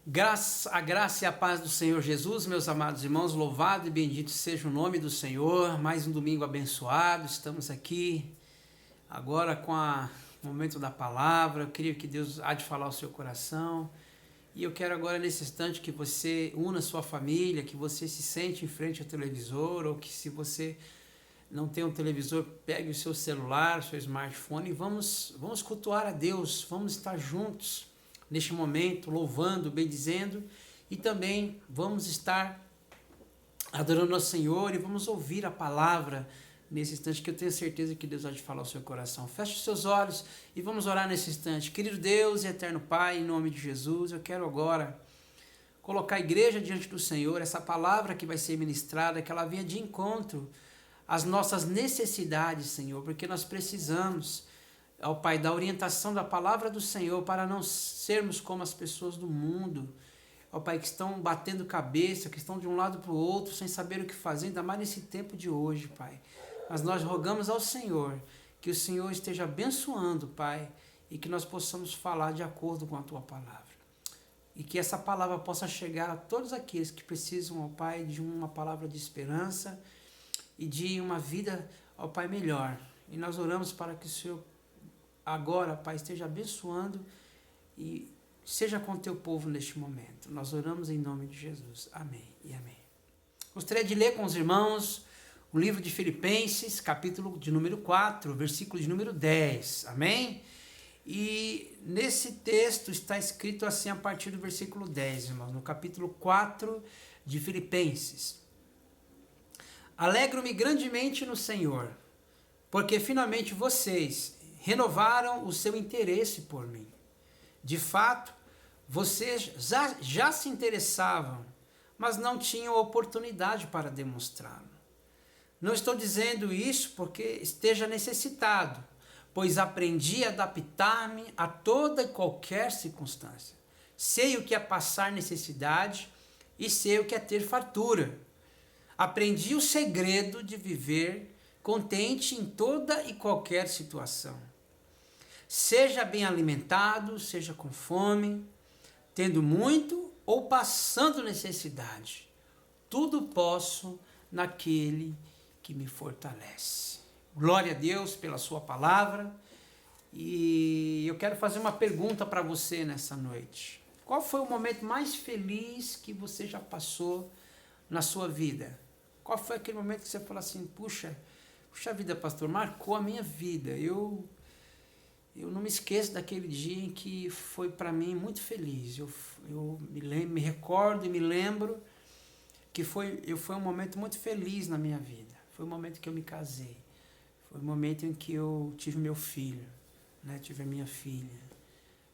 A graça e a paz do Senhor Jesus, meus amados irmãos, louvado e bendito seja o nome do Senhor. Mais um domingo abençoado, estamos aqui agora com o momento da palavra. Eu creio que Deus há de falar ao seu coração. E eu quero agora nesse instante que você una sua família, que você se sente em frente ao televisor, ou que se você não tem um televisor, pegue o seu celular, o seu smartphone e vamos cultuar a Deus, vamos estar juntos neste momento, louvando, bendizendo, e também vamos estar adorando ao Senhor e vamos ouvir a palavra nesse instante, que eu tenho certeza que Deus vai te falar ao seu coração. Feche os seus olhos e vamos orar nesse instante. Querido Deus e eterno Pai, em nome de Jesus, eu quero agora colocar a igreja diante do Senhor, essa palavra que vai ser ministrada, que ela venha de encontro às nossas necessidades, Senhor, porque nós precisamos, ó Pai, da orientação da palavra do Senhor para não sermos como as pessoas do mundo, ó Pai, que estão batendo cabeça, que estão de um lado para o outro sem saber o que fazer, ainda mais nesse tempo de hoje, Pai. Mas nós rogamos ao Senhor que o Senhor esteja abençoando, Pai, e que nós possamos falar de acordo com a Tua palavra. E que essa palavra possa chegar a todos aqueles que precisam, ó Pai, de uma palavra de esperança e de uma vida, ó Pai, melhor. E nós oramos para que o Senhor agora, Pai, esteja abençoando e seja com o teu povo neste momento. Nós oramos em nome de Jesus. Amém e amém. Gostaria de ler com os irmãos o livro de Filipenses, capítulo de número 4, versículo de número 10. Amém? E nesse texto está escrito assim a partir do versículo 10, irmãos, no capítulo 4 de Filipenses. Alegro-me grandemente no Senhor, porque finalmente vocês renovaram o seu interesse por mim. De fato, vocês já se interessavam, mas não tinham oportunidade para demonstrá-lo. Não estou dizendo isso porque esteja necessitado, pois aprendi a adaptar-me a toda e qualquer circunstância. Sei o que é passar necessidade e sei o que é ter fartura. Aprendi o segredo de viver contente em toda e qualquer situação. Seja bem alimentado, seja com fome, tendo muito ou passando necessidade. Tudo posso naquele que me fortalece. Glória a Deus pela sua palavra. E eu quero fazer uma pergunta para você nessa noite. Qual foi o momento mais feliz que você já passou na sua vida? Qual foi aquele momento que você falou assim, puxa vida, pastor, marcou a minha vida. Eu não me esqueço daquele dia em que foi para mim muito feliz. Eu me recordo e me lembro que foi um momento muito feliz na minha vida. Foi o momento que eu me casei. Foi o momento em que eu tive meu filho, né? Tive a minha filha.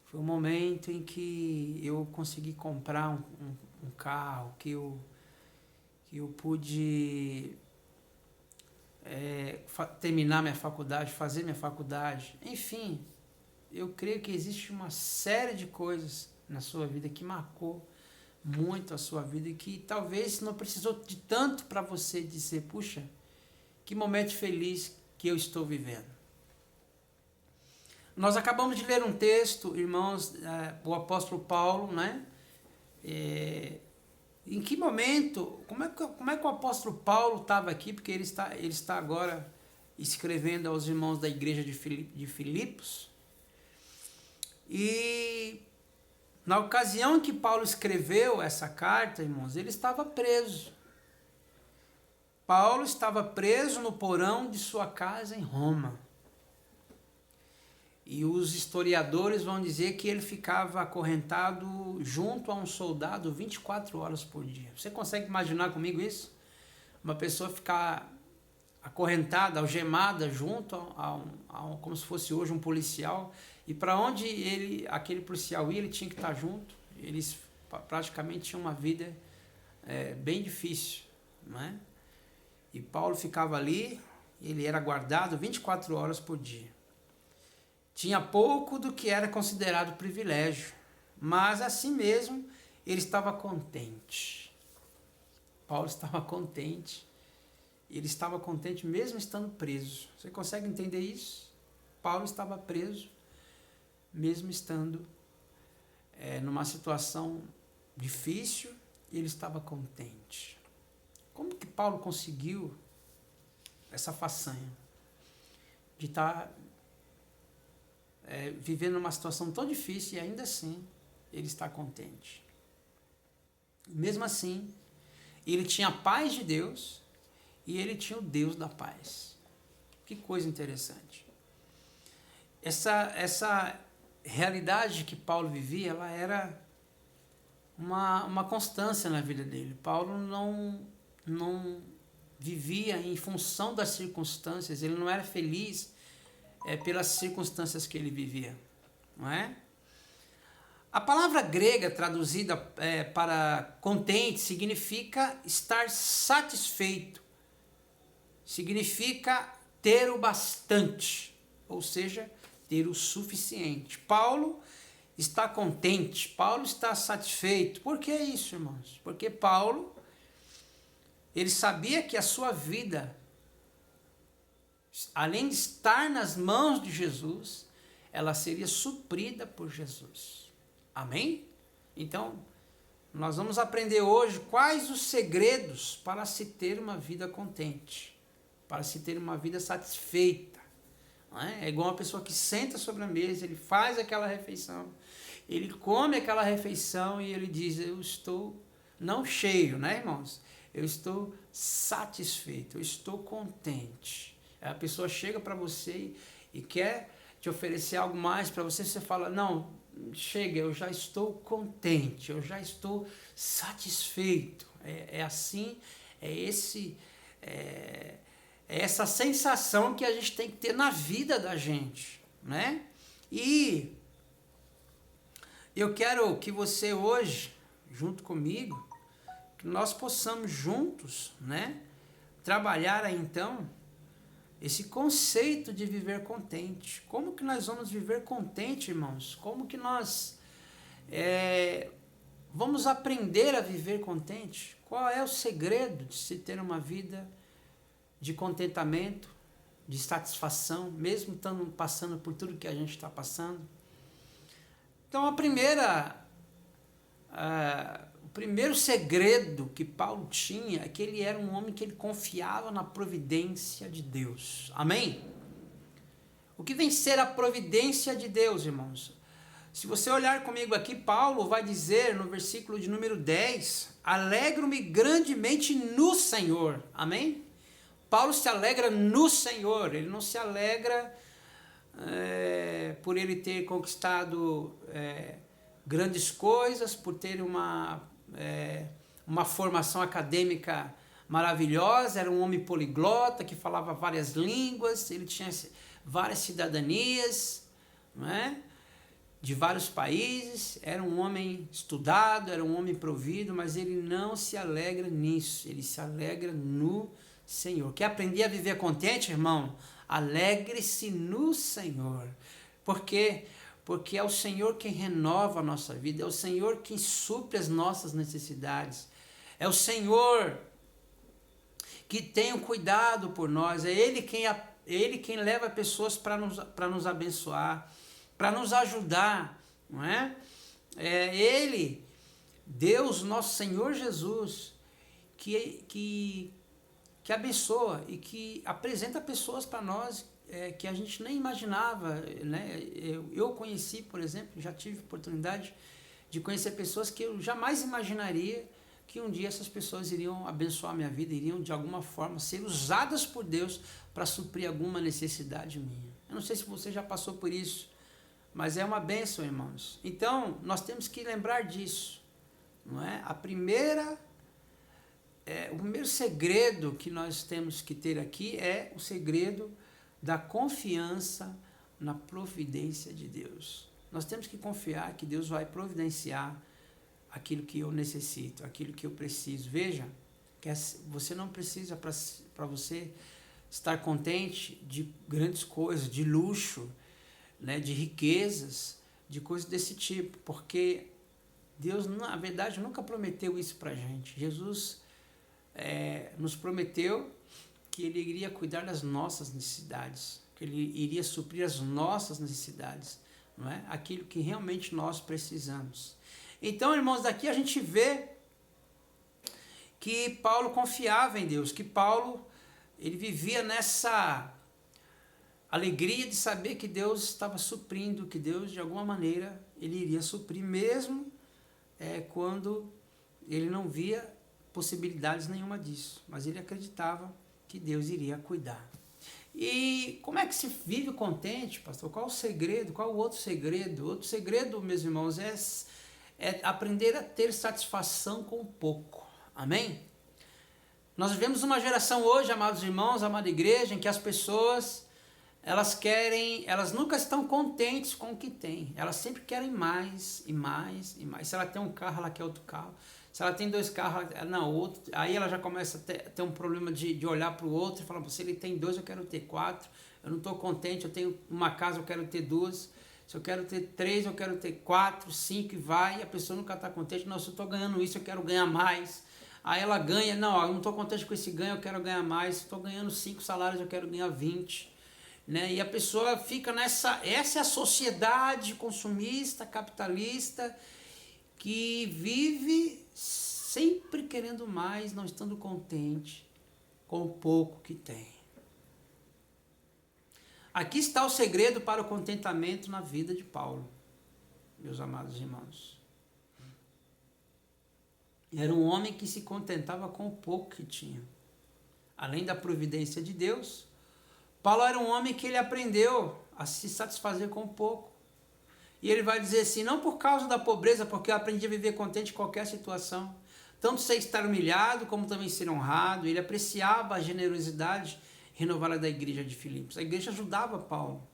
Foi o momento em que eu consegui comprar um carro, que eu pude terminar minha faculdade, fazer minha faculdade. Enfim, eu creio que existe uma série de coisas na sua vida que marcou muito a sua vida e que talvez não precisou de tanto para você dizer, puxa, que momento feliz que eu estou vivendo. Nós acabamos de ler um texto, irmãos, o apóstolo Paulo, né? Em que momento, como é que o apóstolo Paulo estava aqui, porque ele está agora escrevendo aos irmãos da igreja de Filipos, e na ocasião em que Paulo escreveu essa carta, irmãos, ele estava preso. Paulo estava preso no porão de sua casa em Roma. E os historiadores vão dizer que ele ficava acorrentado junto a um soldado 24 horas por dia. Você consegue imaginar comigo isso? Uma pessoa ficar acorrentada, algemada junto como se fosse hoje um policial, e para onde aquele policial ia, ele tinha que estar junto. Eles praticamente tinham uma vida bem difícil, não é? E Paulo ficava ali, ele era guardado 24 horas por dia. Tinha pouco do que era considerado privilégio, mas assim mesmo ele estava contente. Paulo estava contente. Ele estava contente mesmo estando preso. Você consegue entender isso? Paulo estava preso, mesmo estando numa situação difícil e ele estava contente. Como que Paulo conseguiu essa façanha de estar vivendo uma situação tão difícil e ainda assim ele está contente? Mesmo assim, ele tinha a paz de Deus e ele tinha o Deus da paz. Que coisa interessante. Essa realidade que Paulo vivia, ela era uma constância na vida dele. Paulo não vivia em função das circunstâncias, ele não era feliz pelas circunstâncias que ele vivia, não é? A palavra grega traduzida para contente significa estar satisfeito, significa ter o bastante, ou seja, ter o suficiente. Paulo está contente, Paulo está satisfeito. Por que isso, irmãos? Porque Paulo, ele sabia que a sua vida, além de estar nas mãos de Jesus, ela seria suprida por Jesus. Amém? Então, nós vamos aprender hoje quais os segredos para se ter uma vida contente, para se ter uma vida satisfeita. Não é? É igual uma pessoa que senta sobre a mesa, ele faz aquela refeição, ele come aquela refeição e ele diz, eu estou não cheio, né, irmãos? Eu estou satisfeito, eu estou contente. A pessoa chega para você e quer te oferecer algo mais para você, você fala, não, chega, eu já estou contente, eu já estou satisfeito. É assim, é essa sensação que a gente tem que ter na vida da gente, né? E eu quero que você hoje, junto comigo, que nós possamos juntos, né, trabalhar aí então esse conceito de viver contente. Como que nós vamos viver contente, irmãos? Como que nós vamos aprender a viver contente? Qual é o segredo de se ter uma vida de contentamento, de satisfação, mesmo estando passando por tudo que a gente está passando? Então, o primeiro segredo que Paulo tinha é que ele era um homem que ele confiava na providência de Deus. Amém? O que vem ser a providência de Deus, irmãos? Se você olhar comigo aqui, Paulo vai dizer no versículo de número 10, alegro-me grandemente no Senhor. Amém? Paulo se alegra no Senhor, ele não se alegra por ele ter conquistado grandes coisas, por ter uma formação acadêmica maravilhosa, era um homem poliglota que falava várias línguas, ele tinha várias cidadanias, não é? De vários países, era um homem estudado, era um homem provido, mas ele não se alegra nisso, ele se alegra no Senhor. Quer aprender a viver contente, irmão? Alegre-se no Senhor. Por quê? Porque é o Senhor quem renova a nossa vida, é o Senhor quem supre as nossas necessidades, é o Senhor que tem um cuidado por nós, é Ele quem leva pessoas para nos abençoar, para nos ajudar, não é? É Ele, Deus, nosso Senhor Jesus, que abençoa e que apresenta pessoas para nós que a gente nem imaginava, né? Eu conheci, por exemplo, já tive oportunidade de conhecer pessoas que eu jamais imaginaria que um dia essas pessoas iriam abençoar a minha vida, iriam de alguma forma ser usadas por Deus para suprir alguma necessidade minha. Eu não sei se você já passou por isso, mas é uma bênção, irmãos. Então, nós temos que lembrar disso, não é? O primeiro segredo que nós temos que ter aqui é o segredo da confiança na providência de Deus. Nós temos que confiar que Deus vai providenciar aquilo que eu necessito, aquilo que eu preciso. Veja, que você não precisa, para você estar contente, de grandes coisas, de luxo, né, de riquezas, de coisas desse tipo, porque Deus, na verdade, nunca prometeu isso para a gente. Jesus nos prometeu que Ele iria cuidar das nossas necessidades, que Ele iria suprir as nossas necessidades, não é? Aquilo que realmente nós precisamos. Então, irmãos, daqui a gente vê que Paulo confiava em Deus, que Paulo ele vivia nessa alegria de saber que Deus estava suprindo, que Deus de alguma maneira ele iria suprir, mesmo quando ele não via possibilidades nenhuma disso, mas ele acreditava que Deus iria cuidar. E como é que se vive contente, pastor? Qual o segredo? Qual o outro segredo? Outro segredo, meus irmãos, é aprender a ter satisfação com pouco. Amém? Nós vivemos uma geração hoje, amados irmãos, amada igreja, em que as pessoas, elas nunca estão contentes com o que têm. Elas sempre querem mais e mais e mais. Se ela tem um carro, ela quer outro carro. Se ela tem 2 carros, não, outro. Aí ela já começa a ter um problema de olhar para o outro e falar, se ele tem 2, eu quero ter 4. Eu não estou contente, eu tenho uma casa, eu quero ter 2. Se eu quero ter 3, eu quero ter 4, 5 e vai. E a pessoa nunca está contente. Não, se eu estou ganhando isso, eu quero ganhar mais. Aí ela ganha, não, eu não estou contente com esse ganho, eu quero ganhar mais. Se estou ganhando 5 salários, eu quero ganhar 20. Né? E a pessoa fica essa é a sociedade consumista, capitalista, que vive sempre querendo mais, não estando contente com o pouco que tem. Aqui está o segredo para o contentamento na vida de Paulo, meus amados irmãos. Era um homem que se contentava com o pouco que tinha. Além da providência de Deus, Paulo era um homem que ele aprendeu a se satisfazer com pouco. E ele vai dizer assim, não por causa da pobreza, porque eu aprendi a viver contente em qualquer situação. Tanto sei estar humilhado, como também ser honrado. Ele apreciava a generosidade renovada da igreja de Filipos. A igreja ajudava Paulo.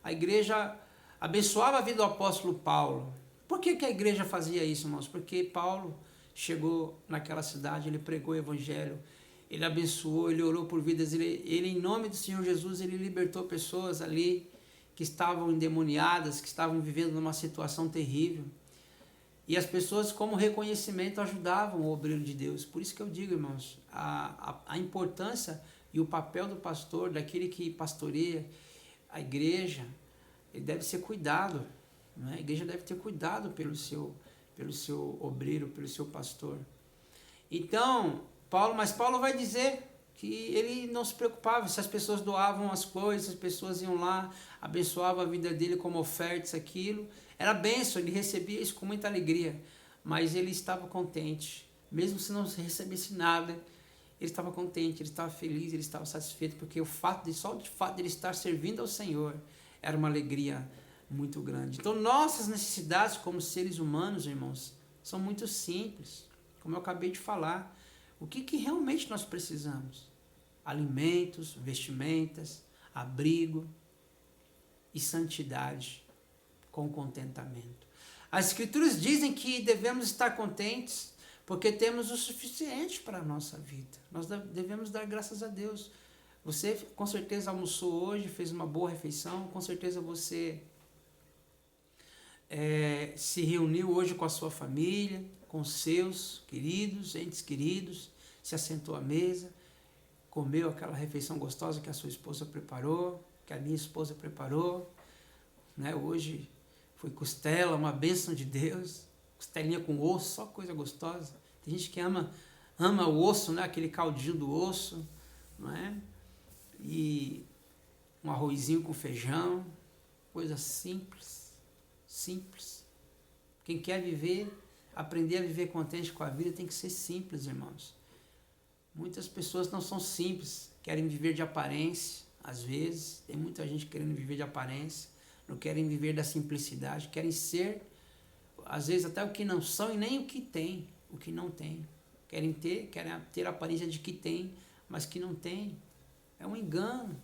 A igreja abençoava a vida do apóstolo Paulo. Por que a igreja fazia isso, irmãos? Porque Paulo chegou naquela cidade, ele pregou o evangelho, ele abençoou, ele orou por vidas, ele em nome do Senhor Jesus, ele libertou pessoas ali que estavam endemoniadas, que estavam vivendo numa situação terrível. E as pessoas, como reconhecimento, ajudavam o obreiro de Deus. Por isso que eu digo, irmãos, a importância e o papel do pastor, daquele que pastoreia a igreja, ele deve ser cuidado. Né? A igreja deve ter cuidado pelo seu obreiro, pelo seu pastor. Então, Paulo vai dizer que ele não se preocupava se as pessoas doavam as coisas, as pessoas iam lá, abençoavam a vida dele como ofertas, aquilo. Era bênção, ele recebia isso com muita alegria, mas ele estava contente. Mesmo se não recebesse nada, ele estava contente, ele estava feliz, ele estava satisfeito, porque só o fato de ele estar servindo ao Senhor era uma alegria muito grande. Então, nossas necessidades como seres humanos, irmãos, são muito simples, como eu acabei de falar. O que realmente nós precisamos? Alimentos, vestimentas, abrigo e santidade com contentamento. As Escrituras dizem que devemos estar contentes porque temos o suficiente para a nossa vida. Nós devemos dar graças a Deus. Você com certeza almoçou hoje, fez uma boa refeição, com certeza você se reuniu hoje com a sua família, com seus queridos, entes queridos, se assentou à mesa, comeu aquela refeição gostosa que a sua esposa preparou, que a minha esposa preparou. Né? Hoje foi costela, uma bênção de Deus, costelinha com osso, só coisa gostosa. Tem gente que ama o osso, né? Aquele caldinho do osso, não é? E um arrozinho com feijão, coisa simples. Quem quer aprender a viver contente com a vida, tem que ser simples, irmãos. Muitas pessoas não são simples, querem viver de aparência, às vezes, tem muita gente querendo viver de aparência, não querem viver da simplicidade, querem ser, às vezes, até o que não são e nem o que tem, o que não tem. Querem ter a aparência de que tem, mas que não tem. É um engano.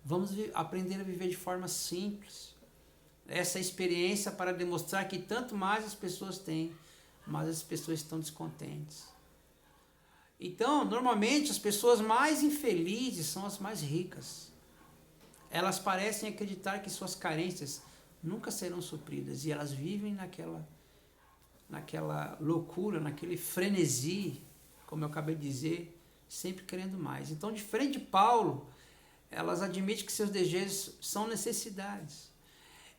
Vamos aprender a viver de forma simples. Essa experiência para demonstrar que tanto mais as pessoas têm, mais as pessoas estão descontentes. Então, normalmente, as pessoas mais infelizes são as mais ricas. Elas parecem acreditar que suas carências nunca serão supridas e elas vivem naquela loucura, naquele frenesi, como eu acabei de dizer, sempre querendo mais. Então, diferente de Paulo, elas admitem que seus desejos são necessidades.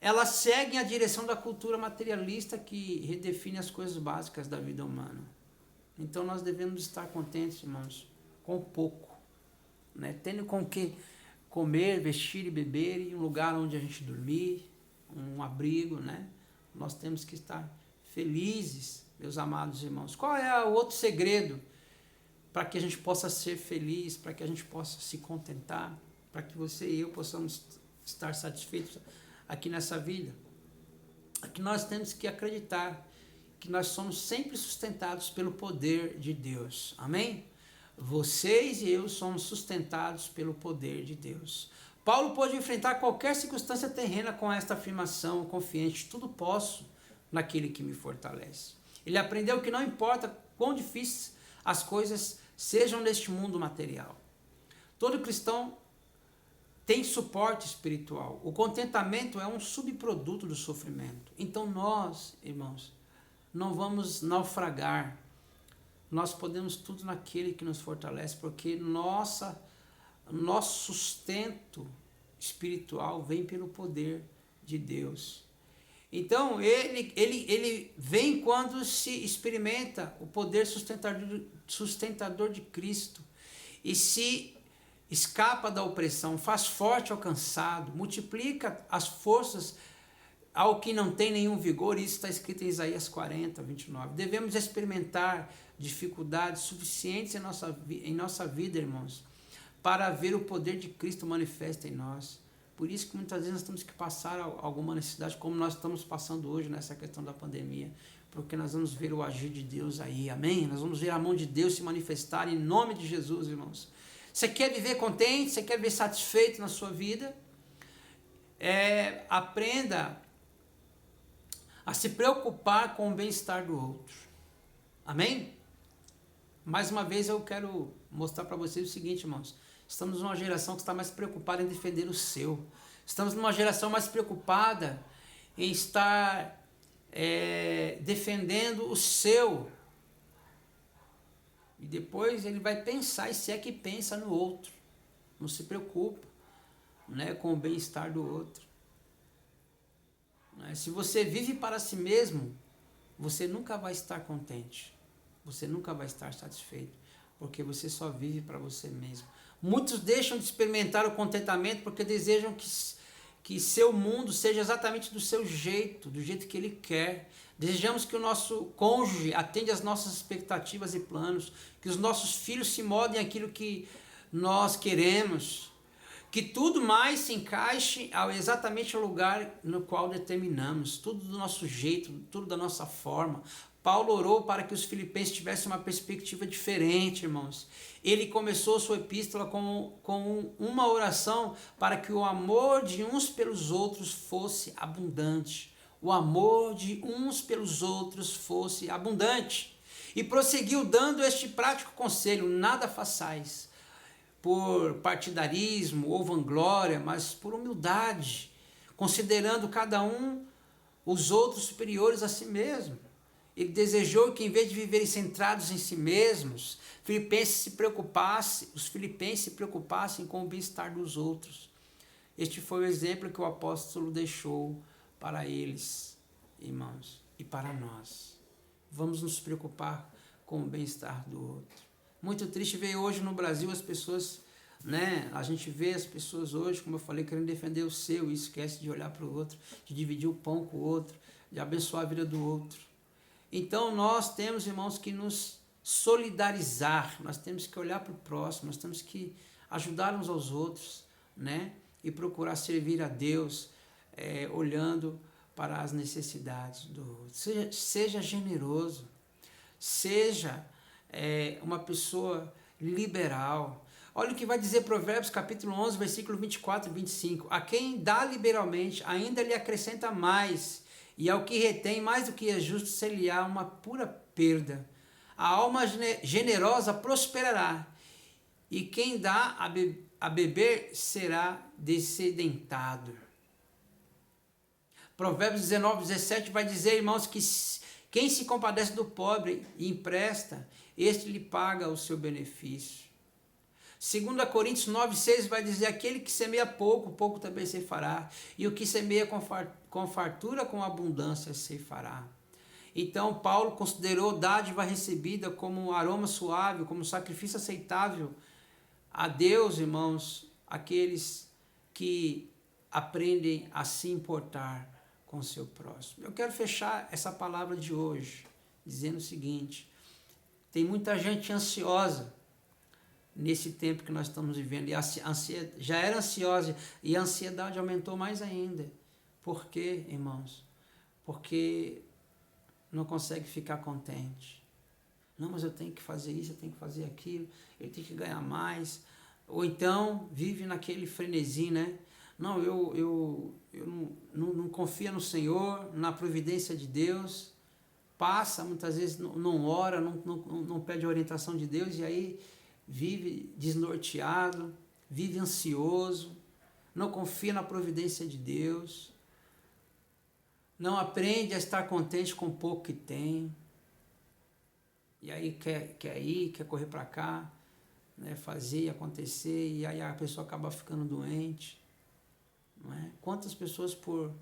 elas seguem a direção da cultura materialista que redefine as coisas básicas da vida humana. Então nós devemos estar contentes, irmãos, com pouco, né? Tendo com o que comer, vestir e beber, e um lugar onde a gente dormir, um abrigo, né? Nós temos que estar felizes, meus amados irmãos. Qual é o outro segredo para que a gente possa ser feliz, para que a gente possa se contentar, para que você e eu possamos estar satisfeitos aqui nessa vida? Aqui nós temos que acreditar que nós somos sempre sustentados pelo poder de Deus. Amém? Vocês e eu somos sustentados pelo poder de Deus. Paulo pôde enfrentar qualquer circunstância terrena com esta afirmação confiante: tudo posso naquele que me fortalece. Ele aprendeu que não importa quão difíceis as coisas sejam neste mundo material. Todo cristão tem suporte espiritual. O contentamento é um subproduto do sofrimento. Então nós, irmãos, não vamos naufragar. Nós podemos tudo naquele que nos fortalece, porque nosso sustento espiritual vem pelo poder de Deus. Então, ele vem quando se experimenta o poder sustentador de Cristo e se escapa da opressão, faz forte ao cansado, multiplica as forças ao que não tem nenhum vigor. Isso está escrito em Isaías 40, 29. Devemos experimentar dificuldades suficientes em nossa vida, irmãos, para ver o poder de Cristo manifesto em nós. Por isso que muitas vezes nós temos que passar alguma necessidade, como nós estamos passando hoje nessa questão da pandemia, porque nós vamos ver o agir de Deus aí, amém? Nós vamos ver a mão de Deus se manifestar em nome de Jesus, irmãos. Você quer viver contente? Você quer viver satisfeito na sua vida? Aprenda a se preocupar com o bem-estar do outro. Amém? Mais uma vez eu quero mostrar para vocês o seguinte, irmãos. Estamos numa geração que está mais preocupada em defender o seu. Estamos numa geração mais preocupada em estar defendendo o seu. E depois ele vai pensar, e se é que pensa no outro. Não se preocupa, né, com o bem-estar do outro. Se você vive para si mesmo, você nunca vai estar contente. Você nunca vai estar satisfeito, porque você só vive para você mesmo. Muitos deixam de experimentar o contentamento porque desejam que seu mundo seja exatamente do seu jeito, do jeito que ele quer. Desejamos que o nosso cônjuge atenda às nossas expectativas e planos, que os nossos filhos se moldem aquilo que nós queremos, que tudo mais se encaixe exatamente ao lugar no qual determinamos, tudo do nosso jeito, tudo da nossa forma. Paulo orou para que os filipenses tivessem uma perspectiva diferente, irmãos. Ele começou sua epístola com uma oração para que o amor de uns pelos outros fosse abundante. O amor de uns pelos outros fosse abundante. E prosseguiu dando este prático conselho: nada façais por partidarismo ou vanglória, mas por humildade, considerando cada um os outros superiores a si mesmo. Ele desejou que, em vez de viverem centrados em si mesmos, os filipenses se preocupassem com o bem-estar dos outros. Este foi o exemplo que o apóstolo deixou para eles, irmãos, e para nós. Vamos nos preocupar com o bem-estar do outro. Muito triste ver hoje no Brasil as pessoas, né? A gente vê as pessoas hoje, como eu falei, querendo defender o seu e esquece de olhar para o outro, de dividir o pão com o outro, de abençoar a vida do outro. Então nós temos, irmãos, que nos solidarizar, nós temos que olhar para o próximo, nós temos que ajudar uns aos outros, né? E procurar servir a Deus, olhando para as necessidades do outro. Seja generoso, seja uma pessoa liberal. Olha o que vai dizer Provérbios capítulo 11, versículo 24 e 25. A quem dá liberalmente, ainda lhe acrescenta mais, e ao que retém mais do que é justo, ser-lhe-á uma pura perda. A alma generosa prosperará, e quem dá a beber será dessedentado. Provérbios 19, 17 vai dizer, irmãos, que quem se compadece do pobre e empresta, este lhe paga o seu benefício. 2 Coríntios 9,6 vai dizer: aquele que semeia pouco, pouco também ceifará, e o que semeia com fartura, com abundância ceifará. Então Paulo considerou dádiva recebida como um aroma suave, como um sacrifício aceitável a Deus, irmãos, aqueles que aprendem a se importar com o seu próximo. Eu quero fechar essa palavra de hoje dizendo o seguinte: tem muita gente ansiosa nesse tempo que nós estamos vivendo, e já era ansiosa e a ansiedade aumentou mais ainda. Por quê, irmãos? Porque não consegue ficar contente. Não, mas eu tenho que fazer isso, eu tenho que fazer aquilo, eu tenho que ganhar mais. Ou então vive naquele frenesi, né? Não, eu não confio no Senhor, na providência de Deus. Passa, muitas vezes não ora, não pede a orientação de Deus, e aí vive desnorteado, vive ansioso, não confia na providência de Deus, não aprende a estar contente com o pouco que tem, e aí quer correr para cá, né, fazer e acontecer, e aí a pessoa acaba ficando doente. Não é? Quantas pessoas por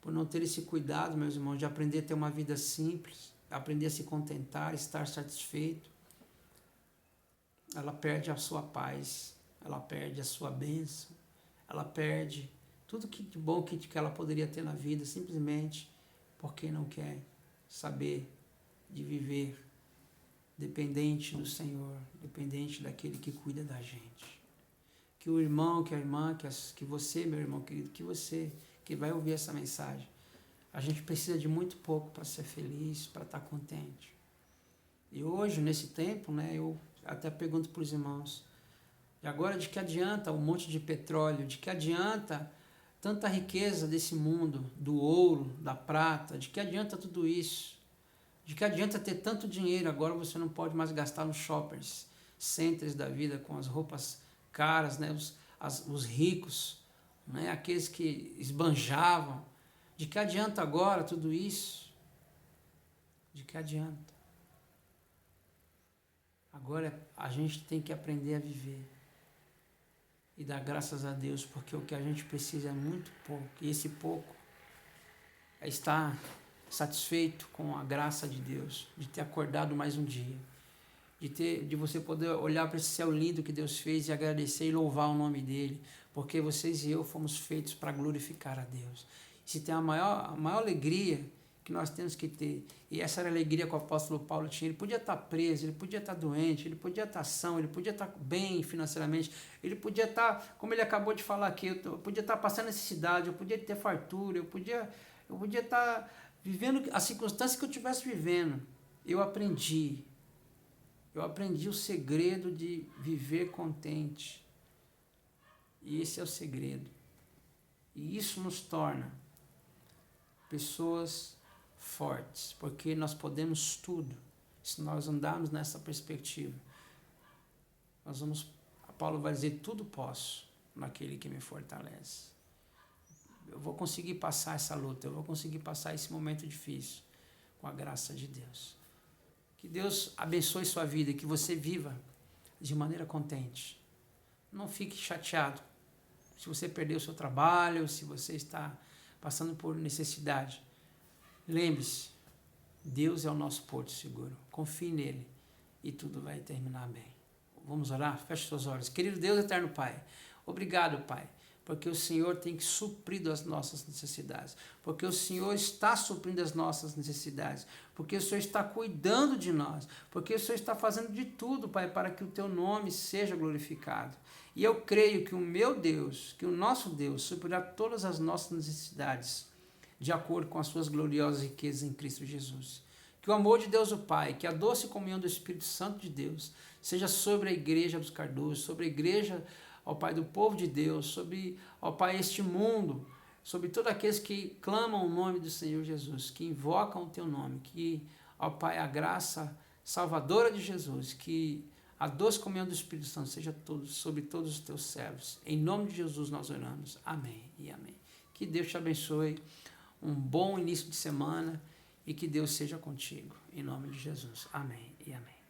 não ter esse cuidado, meus irmãos, de aprender a ter uma vida simples, aprender a se contentar, estar satisfeito, ela perde a sua paz, ela perde a sua bênção, ela perde tudo que de bom que ela poderia ter na vida, simplesmente porque não quer saber de viver dependente do Senhor, dependente daquele que cuida da gente. Que o irmão, que a irmã, que você, meu irmão querido, que você que vai ouvir essa mensagem, a gente precisa de muito pouco para ser feliz, para estar contente. E hoje, nesse tempo, né, eu até pergunto para os irmãos: e agora de que adianta um monte de petróleo? De que adianta tanta riqueza desse mundo, do ouro, da prata? De que adianta tudo isso? De que adianta ter tanto dinheiro? Agora você não pode mais gastar nos shoppers, centers da vida, com as roupas caras, né? Os ricos, né? Aqueles que esbanjavam. De que adianta agora tudo isso? De que adianta? Agora a gente tem que aprender a viver e dar graças a Deus, porque o que a gente precisa é muito pouco, e esse pouco é estar satisfeito com a graça de Deus, de ter acordado mais um dia, de você poder olhar para esse céu lindo que Deus fez e agradecer e louvar o nome dele, porque vocês e eu fomos feitos para glorificar a Deus. Se tem a maior alegria que nós temos que ter, e essa era a alegria que o apóstolo Paulo tinha. Ele podia estar preso, ele podia estar doente, ele podia estar são, ele podia estar bem financeiramente, ele podia estar, como ele acabou de falar aqui, eu podia estar passando necessidade, eu podia ter fartura, eu podia estar vivendo a circunstância que eu estivesse vivendo. Eu aprendi o segredo de viver contente, e esse é o segredo, e isso nos torna pessoas fortes, porque nós podemos tudo se nós andarmos nessa perspectiva. Paulo vai dizer: tudo posso naquele que me fortalece. Eu vou conseguir passar essa luta, eu vou conseguir passar esse momento difícil com a graça de Deus. Que Deus abençoe sua vida e que você viva de maneira contente. Não fique chateado se você perdeu o seu trabalho, se você está passando por necessidade. Lembre-se, Deus é o nosso porto seguro. Confie nele e tudo vai terminar bem. Vamos orar? Feche seus olhos. Querido Deus, eterno Pai, obrigado, Pai, porque o Senhor tem suprido as nossas necessidades, porque o Senhor está suprindo as nossas necessidades, porque o Senhor está cuidando de nós, porque o Senhor está fazendo de tudo, Pai, para que o teu nome seja glorificado. E eu creio que o meu Deus, que o nosso Deus, suprirá todas as nossas necessidades, de acordo com as suas gloriosas riquezas em Cristo Jesus. Que o amor de Deus o Pai, que a doce comunhão do Espírito Santo de Deus, seja sobre a igreja dos Cardoso, sobre a igreja, ó Pai, do povo de Deus, sobre, ó Pai, este mundo, sobre todos aqueles que clamam o nome do Senhor Jesus, que invocam o teu nome, que, ó Pai, a graça salvadora de Jesus, que a doce comunhão do Espírito Santo seja sobre todos os teus servos. Em nome de Jesus nós oramos. Amém e amém. Que Deus te abençoe. Um bom início de semana e que Deus seja contigo. Em nome de Jesus. Amém e amém.